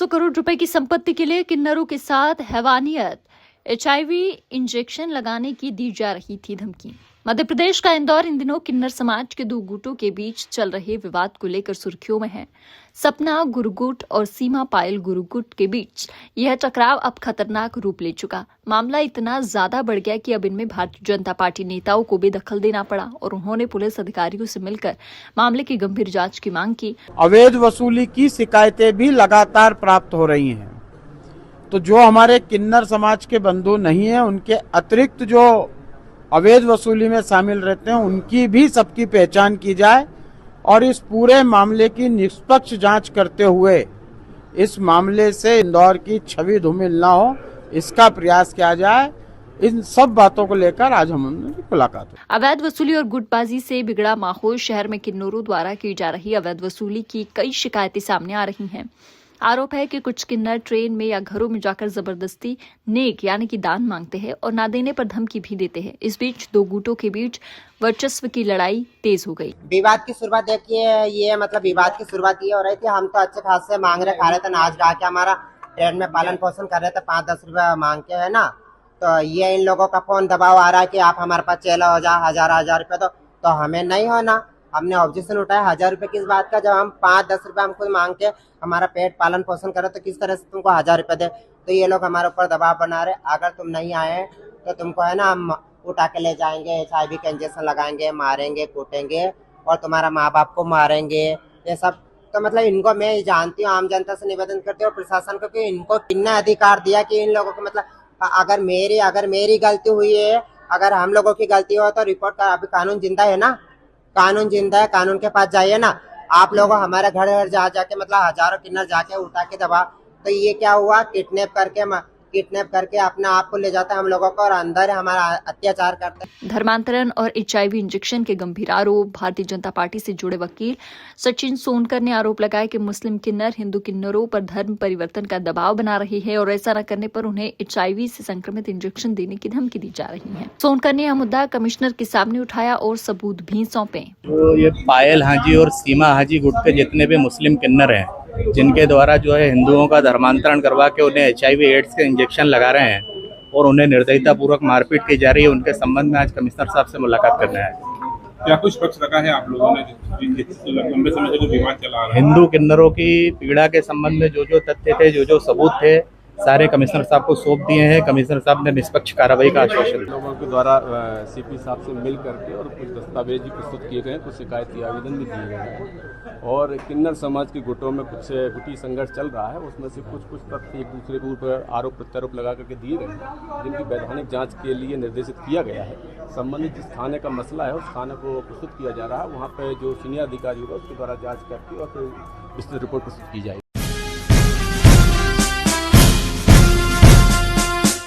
करोड़ रुपए की संपत्ति के लिए किन्नरों के साथ हैवानियत, एचआईवी इंजेक्शन लगाने की दी जा रही थी धमकी। मध्य प्रदेश का इंदौर इन दिनों किन्नर समाज के दो गुटों के बीच चल रहे विवाद को लेकर सुर्खियों में है। सपना गुरुगुट और सीमा पायल गुरुगुट के बीच यह टकराव अब खतरनाक रूप ले चुका। मामला इतना ज्यादा बढ़ गया कि अब इनमें भारतीय जनता पार्टी नेताओं को भी दखल देना पड़ा और उन्होंने पुलिस अधिकारियों से मिलकर मामले की गंभीर जांच की मांग की। अवैध वसूली की शिकायतें भी लगातार प्राप्त हो रही हैं, तो जो हमारे किन्नर समाज के बंधु नहीं हैं, उनके अतिरिक्त जो अवैध वसूली में शामिल रहते हैं, उनकी भी सबकी पहचान की जाए और इस पूरे मामले की निष्पक्ष जांच करते हुए इस मामले से इंदौर की छवि धूमिल न हो, इसका प्रयास किया जाए। इन सब बातों को लेकर आज हम उनकी मुलाकात हुई। अवैध वसूली और गुटबाजी से बिगड़ा माहौल, शहर में किन्नरों द्वारा की जा रही अवैध वसूली की कई शिकायतें सामने आ रही हैं। आरोप है कि कुछ किन्नर ट्रेन में या घरों में जाकर जबरदस्ती नेक यानी कि दान मांगते हैं और ना देने पर धमकी भी देते हैं। इस बीच दो गुटों के बीच वर्चस्व की लड़ाई तेज हो गई। विवाद की शुरुआत देखिए, ये मतलब विवाद की शुरुआत ये हो रही थी, हम तो अच्छे खासे मांग रहे खा रहे थे, नाच गा के हमारा ट्रेन में पालन पोषण कर रहे थे, 5-10 रुपए मांग के, है ना। तो ये इन लोगों का फोन दबाव आ रहा है कि आप हमारे पास चलो हो जाए 1000 रुपए, तो हमें नहीं होना। हमने ऑब्जेक्शन उठाया 1000 रुपए किस बात का, जब हम 5-10 रुपए हम खुद मांग के हमारा पेट पालन पोषण करे तो किस तरह से तुमको 1000 रुपए दे। तो ये लोग हमारे ऊपर दबाव बना रहे, अगर तुम नहीं आए तो तुमको है ना हम उठा के ले जाएंगे, एचआईवी का इंजेक्शन लगाएंगे, मारेंगे, कूटेंगे और तुम्हारा माँ बाप को मारेंगे, ये सब। तो मतलब इनको मैं जानती हूँ, आम जनता से निवेदन करती हूँ प्रशासन को कि इनको कितना अधिकार दिया कि इन लोगों को मतलब अगर मेरी गलती हुई है, अगर हम लोगों की गलती हो तो रिपोर्ट कर। अभी कानून जिंदा है ना, कानून जिंदा है, कानून के पास जाइए ना। आप लोग हमारे घर घर जाके मतलब हजारों किन्नर जाके उठा के दबा, तो ये क्या हुआ, किडनैप करके अपने आप को ले जाते हैं हम लोगों को और अंदर हमारा अत्याचार करते हैं। धर्मांतरण और एचआईवी इंजेक्शन के गंभीर आरोप। भारतीय जनता पार्टी से जुड़े वकील सचिन सोनकर ने आरोप लगाया कि मुस्लिम किन्नर हिंदू किन्नरों पर धर्म परिवर्तन का दबाव बना रही है और ऐसा न करने पर उन्हें एचआईवी से संक्रमित इंजेक्शन देने की धमकी दी जा रही है। सोनकर ने यह मुद्दा कमिश्नर के सामने उठाया और सबूत भी सौंपे। तो ये पायल हाजी और सीमा हाजी गुट के जितने भी मुस्लिम किन्नर हैं, जिनके द्वारा जो है हिंदुओं का धर्मांतरण करवा के उन्हें एचआईवी एड्स के इंजेक्शन लगा रहे हैं और उन्हें निर्दयतापूर्वक मारपीट की जा रही है, उनके संबंध में आज कमिश्नर साहब से मुलाकात करना है। क्या कुछ पक्ष रखा है आप लोगों ने लंबे समय से जो विवाद चला रहा है? हिंदू किन्नरों की पीड़ा के संबंध में जो तथ्य थे, जो सबूत थे, सारे कमिश्नर साहब को सौंप दिए हैं। कमिश्नर साहब ने निष्पक्ष कार्रवाई का आश्वासन दिया। लोगों के द्वारा सीपी साहब से मिल करके और कुछ दस्तावेज भी प्रस्तुत किए गए हैं, कुछ शिकायती आवेदन भी दिए गए हैं और किन्नर समाज के गुटों में कुछ गुटी संघर्ष चल रहा है। उसमें से कुछ तथ्य एक दूसरे के ऊपर आरोप प्रत्यारोप लगा करके दिए गए हैं, जिनकी वैधानिक जाँच के लिए निर्देशित किया गया है। संबंधित जिस थाने का मसला है उस थाने को प्रस्तुत किया जा रहा है, वहाँ पर जो सीनियर अधिकारी होगा उसके द्वारा जाँच करके और फिर विस्तृत रिपोर्ट प्रस्तुत की जाएगी।